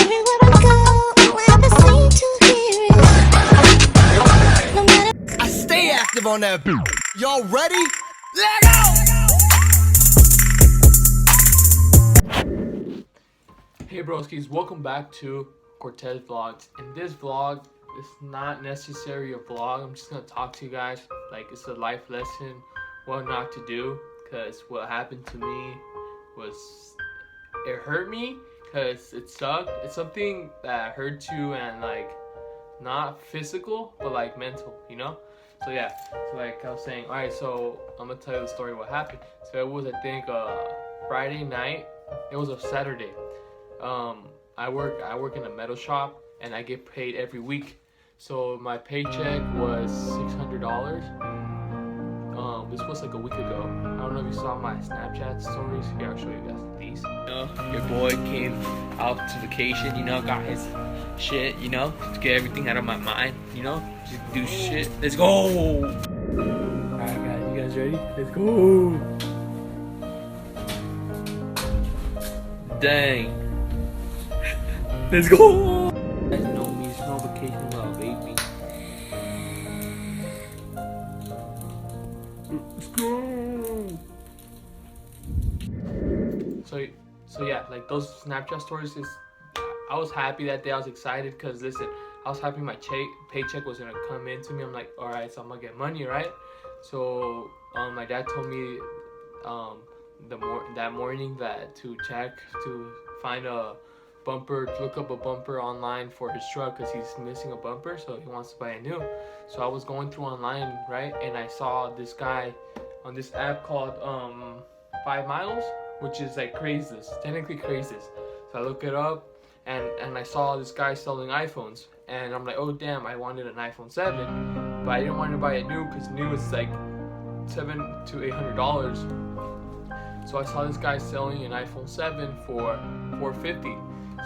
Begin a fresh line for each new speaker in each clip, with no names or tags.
Everywhere I go, I have seem to hear it. No matter.
I stay active on that beat. Y'all ready? Let go!
Hey broskies, welcome back to Cortes Vlogs. In this vlog, it's not necessarily a vlog. I'm just gonna talk to you guys like it's a life lesson, what not to do. Cause what happened to me was, it hurt me cause it sucked. It's something that hurt you and like not physical but like mental, you know? So yeah, so like I was saying, alright, so I'm gonna tell you the story what happened. So it was, I think, Friday night. It was a Saturday. I work in a metal shop and I get paid every week. So my paycheck was $600. This was like a week ago. I don't know if you saw my Snapchat stories. Here, I'll show you guys these. Your boy came out to vacation, got his shit, to get everything out of my mind, just do shit. Let's go! Alright guys, you guys ready? Let's go! Dang. Let's go! You guys know me, it's no vacation without baby. Let's go! So yeah, like those Snapchat stories is, I was happy that day. I was excited because listen, I was happy my paycheck was gonna come in to me. I'm like, alright, so I'm gonna get money, right? So my dad told me that morning that to check to find a bumper, to look up a bumper online for his truck because he's missing a bumper, so he wants to buy a new. So I was going through online, right, and I saw this guy on this app called 5 Miles, which is like Craigslist, technically Craigslist. So I look it up and I saw this guy selling iPhones, and I'm like, oh damn, I wanted an iPhone 7, but I didn't want to buy a new because new is like $700 to $800. So I saw this guy selling an iPhone 7 for $450.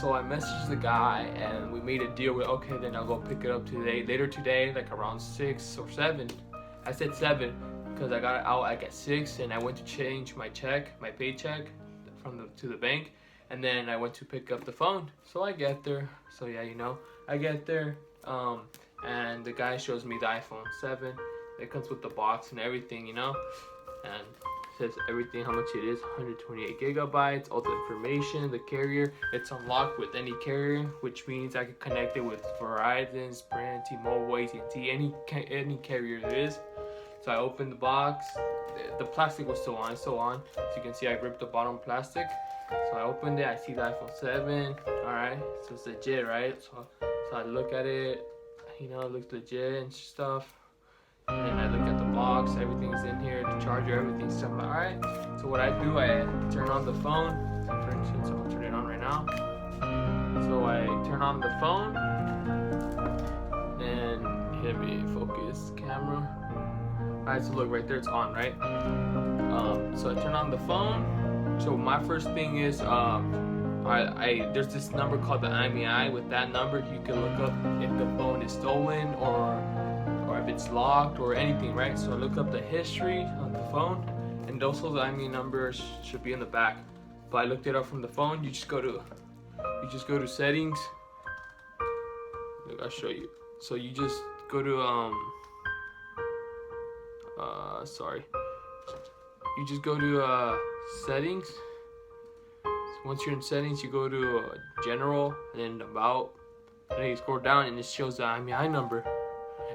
So I messaged the guy and we made a deal with, okay, then I'll go pick it up later today, like around 6 or 7. I said 7 because I got it out like at 6 and I went to change my paycheck to the bank, and then I went to pick up the phone. So I get there, so yeah, I get there, and the guy shows me the iPhone 7. It comes with the box and everything, and says everything, how much it is, 128 gigabytes, all the information, the carrier. It's unlocked with any carrier, which means I can connect it with Verizon, Sprint, T-Mobile, AT&T, any carrier it is. So I opened the box. The plastic was still on, it's still on. So you can see I ripped the bottom plastic. So I opened it, I see the iPhone 7. Alright, so it's legit, right? So I look at it, it looks legit and stuff. And then I look at the box, everything's in here, the charger, everything's stuff. Alright, so what I do, I turn on the phone. For instance, I'll turn it on right now. So I turn on the phone and hit me focus camera. Alright, so look right there, it's on, right? So I turn on the phone. So my first thing is, there's this number called the IMEI. With that number, you can look up if the phone is stolen or if it's locked or anything, right? So I look up the history on the phone, and also the IMEI numbers should be in the back. But I looked it up from the phone. You just go to settings. Look, I'll show you. So you just go to you just go to settings. So once you're in settings, you go to general and then about, and then you scroll down and it shows the IMEI number.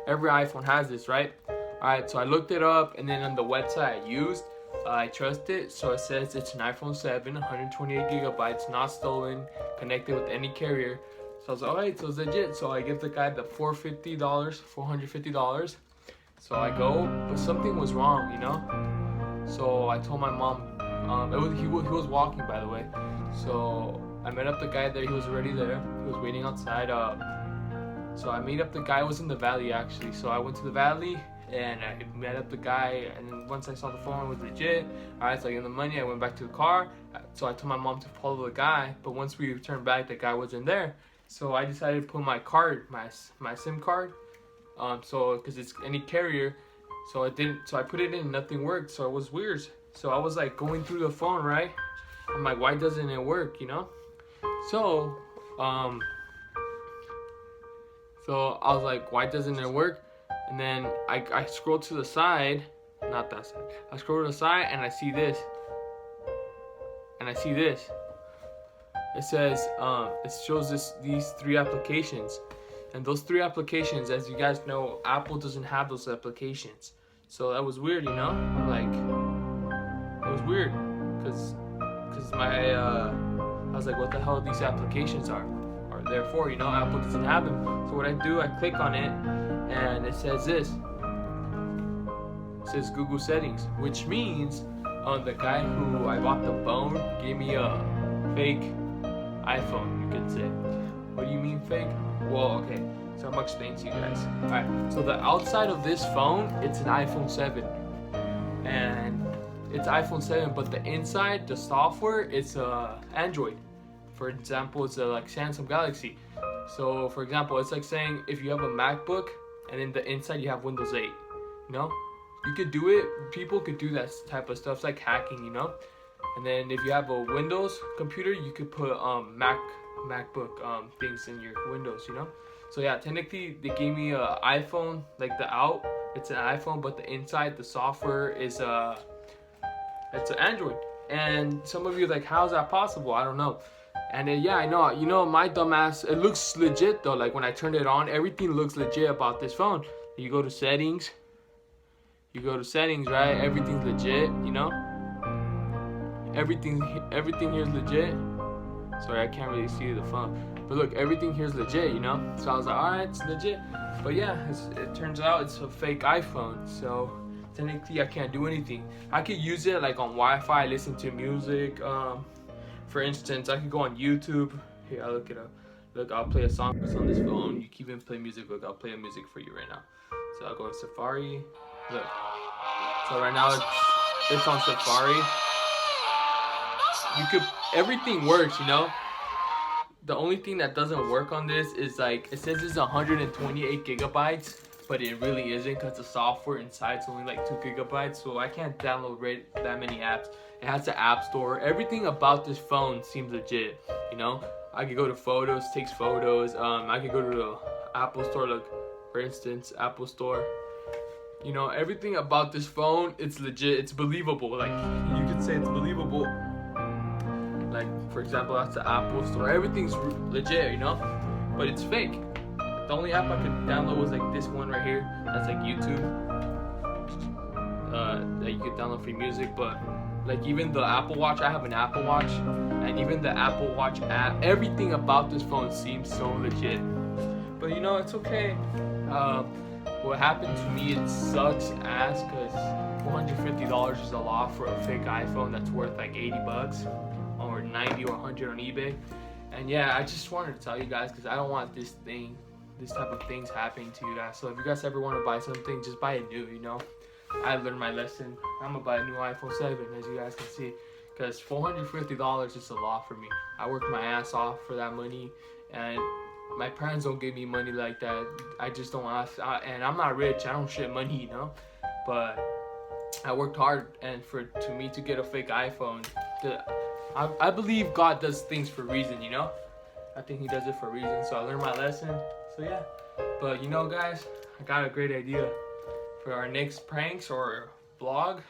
Every iPhone has this, right? Alright, so I looked it up, and then on the website I used, I trust it, so it says it's an iPhone 7, 128 gigabytes, not stolen, connected with any carrier. So I was like, alright, so it's legit. So I give the guy the $450. So I go, but something was wrong, So I told my mom, he was walking, by the way. So I met up the guy there, he was already there, he was waiting outside. So I met up the guy, was in the valley actually. So I went to the valley and I met up the guy, and then once I saw the phone, it was legit. Alright, so I gave him the money, I went back to the car. So I told my mom to follow the guy, but once we returned back, the guy wasn't there. So I decided to put my card, my SIM card, so because it's any carrier. So I put it in, nothing worked, so it was weird. So I was like going through the phone, right? I'm like, why doesn't it work, So So I was like, why doesn't it work? And then I scroll to the side, not that side. I scroll to the side and I see this. It says, it shows these 3 applications. And those 3 applications, as you guys know, Apple doesn't have those applications. So that was weird, you know? I'm like, it was weird. Cause I was like, what the hell these applications are there for, you know? Apple doesn't have them. So what I do, I click on it, and it says this. It says Google settings, which means the guy who I bought the phone gave me a fake iPhone, you could say. What do you mean fake? Well, okay, so I'm gonna explain to you guys. Alright, so the outside of this phone, it's an iPhone 7. And it's iPhone 7, but the inside, the software, it's Android. For example, it's like Samsung Galaxy. So, for example, it's like saying if you have a MacBook and in the inside you have Windows 8, you know? You could do it, people could do that type of stuff. It's like hacking, you know? And then if you have a Windows computer, you could put MacBook things in your Windows, you know? So yeah, technically they gave me a iPhone, like the out, it's an iPhone, but the inside, the software is it's an Android. And some of you are like, how is that possible? I don't know. And then, yeah, I know, you know, my dumbass, it looks legit though. Like when I turned it on, everything looks legit about this phone. You go to settings, right? Everything's legit, you know? Everything here is legit. Sorry, I can't really see the phone. But look, everything here is legit, you know? So I was like, alright, it's legit. But yeah, it turns out it's a fake iPhone. So technically I can't do anything. I could use it like on Wi-Fi, listen to music. For instance, I could go on YouTube. Here, I'll look it up. Look, I'll play a song that's on this phone. You keep even play music. Look, I'll play a music for you right now. So I'll go in Safari. Look. So right now it's on Safari. Everything works, you know? The only thing that doesn't work on this is like, it says it's 128 gigabytes, but it really isn't because the software inside is only like 2 gigabytes. So I can't download that many apps. It has the App Store. Everything about this phone seems legit, you know? I could go to photos, takes photos. I could go to the Apple Store, look, for instance, Apple Store. You know, everything about this phone, it's legit, it's believable. Like, you could say it's believable. Like, for example, that's the Apple Store. Everything's legit, you know? But it's fake. The only app I could download was like this one right here. That's like YouTube. That you could download free music. But like even the Apple Watch, I have an Apple Watch. And even the Apple Watch app, everything about this phone seems so legit. But you know, it's okay. What happened to me, it sucks ass because $450 is a lot for a fake iPhone that's worth like 80 bucks or 90 or 100 on eBay. And yeah, I just wanted to tell you guys because I don't want this type of things happening to you guys. So if you guys ever want to buy something, just buy it new, you know? I learned my lesson. I'm gonna buy a new iPhone 7, as you guys can see, because $450 is a lot for me. I worked my ass off for that money, and my parents don't give me money like that. I just don't ask, and I'm not rich. I don't shit money, you know? But I worked hard, and to me to get a fake iPhone, I believe God does things for a reason, you know? I think he does it for a reason, so I learned my lesson. So yeah, but you know guys, I got a great idea for our next pranks or vlog.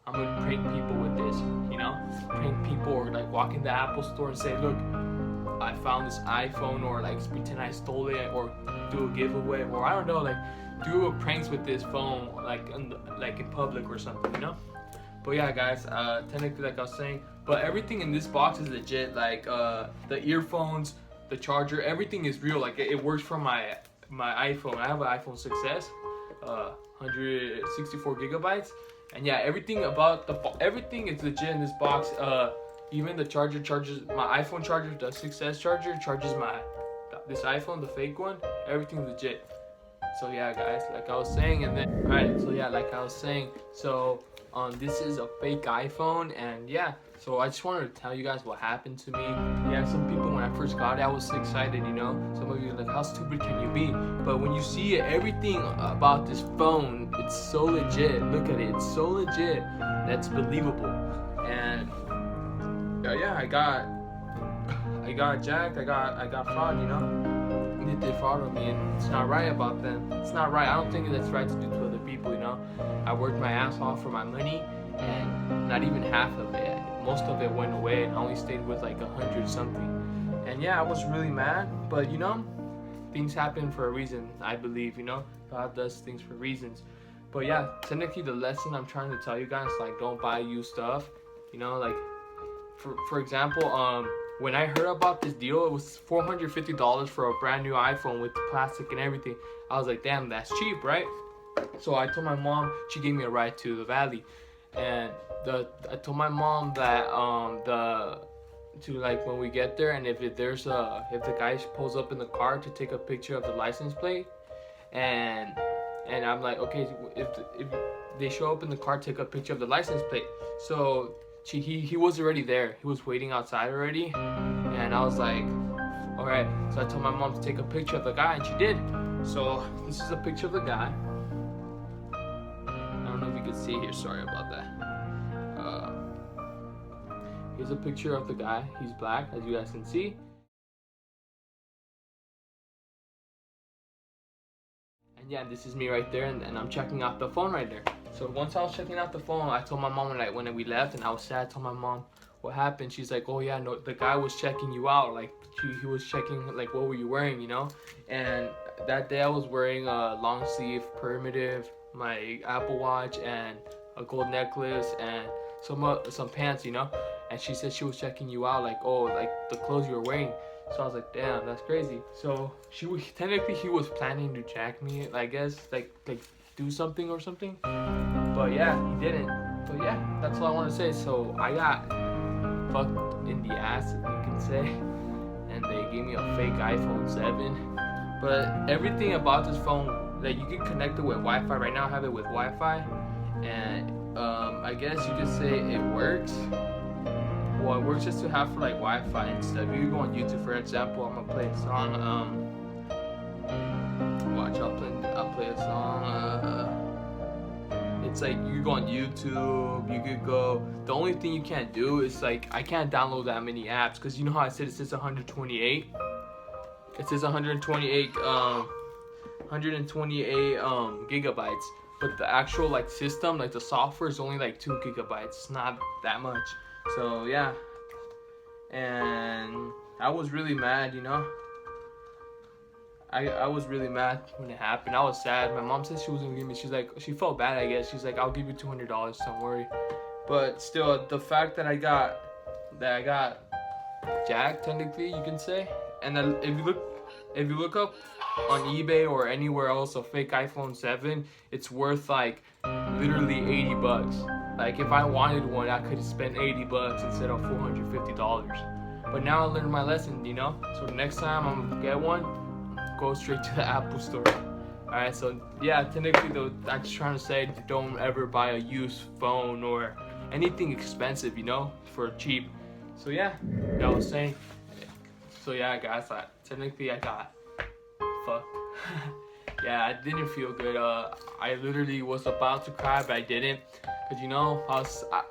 I'm gonna prank people with this, you know? Prank people or like walk in the Apple Store and say, look, I found this iPhone, or like pretend I stole it, or do a giveaway, or I don't know, like do a pranks with this phone like in public or something, you know? But yeah guys, technically like I was saying, but everything in this box is legit, like the earphones, the charger, everything is real. Like it works for my iPhone. I have an iPhone 6s, 164 gigabytes, and yeah, everything is legit in this box. Even the charger charges my iPhone charger, the 6s charger charges this iPhone, the fake one. Everything's legit. So yeah guys, like I was saying, and then alright, so yeah, like I was saying, so this is a fake iPhone, and yeah, so I just wanted to tell you guys what happened to me. Yeah, some people, when I first got it, I was so excited, you know? Some of you are like, how stupid can you be? But when you see it, everything about this phone, it's so legit. Look at it, it's so legit. That's believable. And yeah, I they got jacked. I got fraud, you know. They did fraud on me, and it's not right about them. It's not right. I don't think that's right to do to other people, you know. I worked my ass off for my money, and not even half of it. Most of it went away, and I only stayed with like 100 something. And yeah, I was really mad, but you know, things happen for a reason. I believe, you know, God does things for reasons. But yeah, technically the lesson I'm trying to tell you guys, like, don't buy used stuff. You know, like, for example, when I heard about this deal, it was $450 for a brand new iPhone with the plastic and everything. I was like, damn, that's cheap, right? So I told my mom, she gave me a ride to the valley, and I told my mom that like when we get there, and if the guy pulls up in the car, to take a picture of the license plate, and I'm like, okay, if they show up in the car, take a picture of the license plate. So he was already there. He was waiting outside already, and I was like, all right. So I told my mom to take a picture of the guy, and she did. So this is a picture of the guy. I don't know if you can see here. Sorry about that. Here's a picture of the guy. He's black, as you guys can see. And yeah, this is me right there, and I'm checking out the phone right there. So once I was checking out the phone, I told my mom when we left, and I was sad. I told my mom what happened. She's like, oh yeah, no, the guy was checking you out. Like he was checking, like, what were you wearing, you know? And that day I was wearing a long sleeve primitive, my Apple Watch, and a gold necklace, and some pants, you know. And she said she was checking you out, like, oh, like the clothes you were wearing. So I was like, damn, that's crazy. So technically he was planning to jack me, I guess, like do something or something. But yeah, he didn't. But yeah, that's all I want to say. So I got fucked in the ass, you can say, and they gave me a fake iPhone 7. But everything about this phone, like, you can connect it with Wi-Fi. Right now I have it with Wi-Fi, and I guess you could say it works. Well, it works just to have for like Wi-Fi and stuff. You can go on YouTube, for example. I'm gonna play a song. Watch, I'll play a song. It's like you go on YouTube. You could go. The only thing you can't do is, like, I can't download that many apps, because you know how I said it says 128. It says 128 gigabytes, but the actual, like, system, like the software, is only like 2 gigabytes. It's not that much. So yeah, and I was really mad, you know. I was really mad when it happened. I was sad. My mom said she was gonna give me. She's like, she felt bad, I guess. She's like, I'll give you $200. Don't worry. But still, the fact that I got jacked, technically, you can say. And then if you look up on eBay or anywhere else a fake iPhone 7, it's worth like literally $80. Like, if I wanted one, I could have spent $80 instead of $450. But now I learned my lesson, you know. So next time I'm gonna get one, go straight to the Apple store. Alright, so yeah, technically though, I'm just trying to say, don't ever buy a used phone or anything expensive, you know, for cheap. So yeah, I was saying. So yeah, guys, technically I got fucked. Yeah, I didn't feel good. I literally was about to cry, but I didn't, cause you know,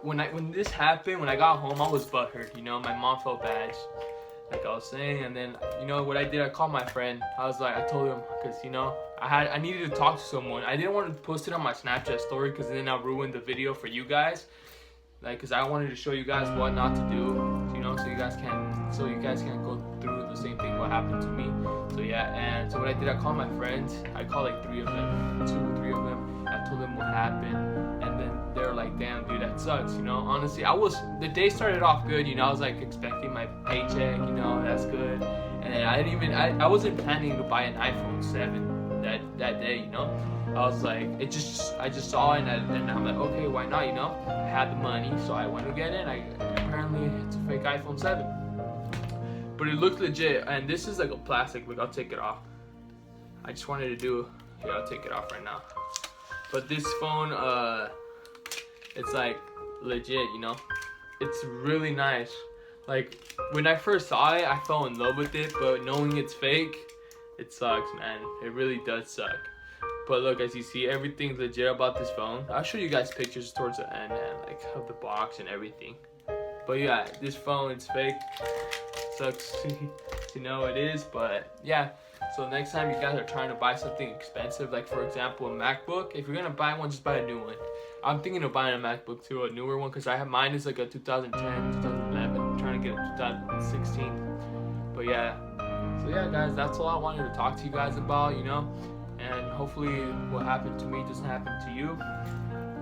when this happened, when I got home, I was butthurt. You know, my mom felt bad, like I was saying, and then, you know what I did? I called my friend. I was like, I told him, cause you know, I needed to talk to someone. I didn't want to post it on my Snapchat story, cause then I'll ruin the video for you guys. Like, cause I wanted to show you guys what not to do, you know, so you guys can't go through the same thing what happened to me. So yeah, and so what I did, I called my friends. I called like 3 of them, 2 or 3 of them. I told them what happened, and then they're like, damn, dude, that sucks, you know. Honestly, the day started off good, you know. I was like expecting my paycheck, you know, that's good. And I wasn't planning to buy an iPhone 7 that day, you know. I was like, I just saw it, and I'm like, okay, why not, you know? I had the money, so I went to get it. Apparently it's a fake iPhone 7, but it looked legit. And this is like a plastic. Look, I'll take it off. I just wanted to do. Here, I'll take it off right now. But this phone, it's like legit, you know. It's really nice. Like, when I first saw it, I fell in love with it, but knowing it's fake, it sucks, man. It really does suck. But look, as you see, everything's legit about this phone. I'll show you guys pictures towards the end, and like of the box and everything. But yeah, this phone, it's fake. sucks to know it is, but yeah. So next time you guys are trying to buy something expensive, like for example a MacBook, if you're gonna buy one, just buy a new one. I'm thinking of buying a MacBook too, a newer one, because I have mine is like a 2010, 2011. I'm trying to get a 2016. But yeah, so yeah guys, that's all I wanted to talk to you guys about, you know, and hopefully what happened to me doesn't happen to you.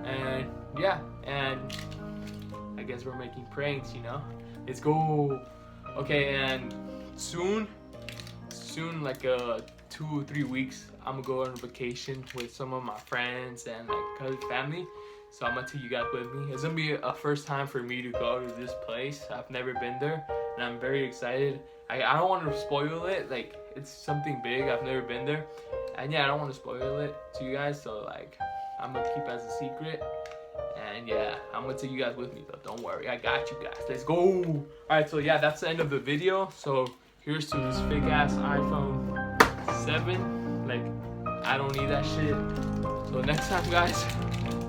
And yeah, and I guess we're making pranks, you know. Let's go. Okay, and soon, like 2 or 3 weeks, I'm gonna go on vacation with some of my friends and like family. So I'm gonna take you guys with me. It's gonna be a first time for me to go to this place. I've never been there, and I'm very excited. I don't want to spoil it. Like, it's something big. I've never been there, and yeah, I don't want to spoil it to you guys. So like, I'm gonna keep it as a secret. And yeah, I'm gonna take you guys with me though. Don't worry, I got you guys. Let's go. All right, so yeah, that's the end of the video. So here's to this fake ass iPhone 7. Like, I don't need that shit. So next time, guys,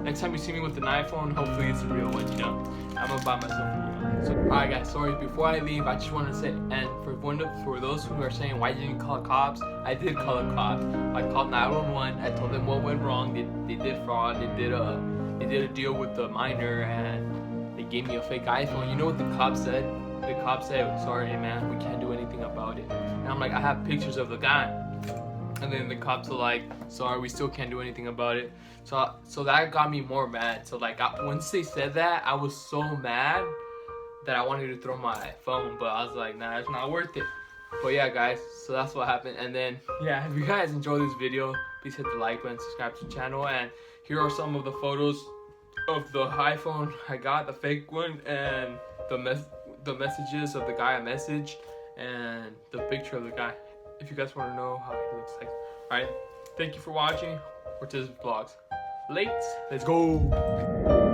next time you see me with an iPhone, hopefully it's a real one, you know. I'm gonna buy myself a real one. So, alright guys, sorry, before I leave, I just want to say, and for those who are saying, why didn't you call cops? I did call the cops. I called 911. I told them what went wrong. They did fraud. They did a deal with the minor, and they gave me a fake iPhone. You know what the cops said? The cops said, sorry man, we can't do anything about it. And I'm like, I have pictures of the guy. And then the cops are like, sorry, we still can't do anything about it. So that got me more mad. So like, once they said that, I was so mad that I wanted to throw my phone, but I was like, nah, it's not worth it. But yeah guys, so that's what happened. And then yeah, if you guys enjoyed this video, please hit the like button, subscribe to the channel, and here are some of the photos of the iPhone I got, the fake one, and the messages of the guy I messaged, and the picture of the guy, if you guys want to know how he looks like. Alright, thank you for watching Cortes Vlogs. Let's go.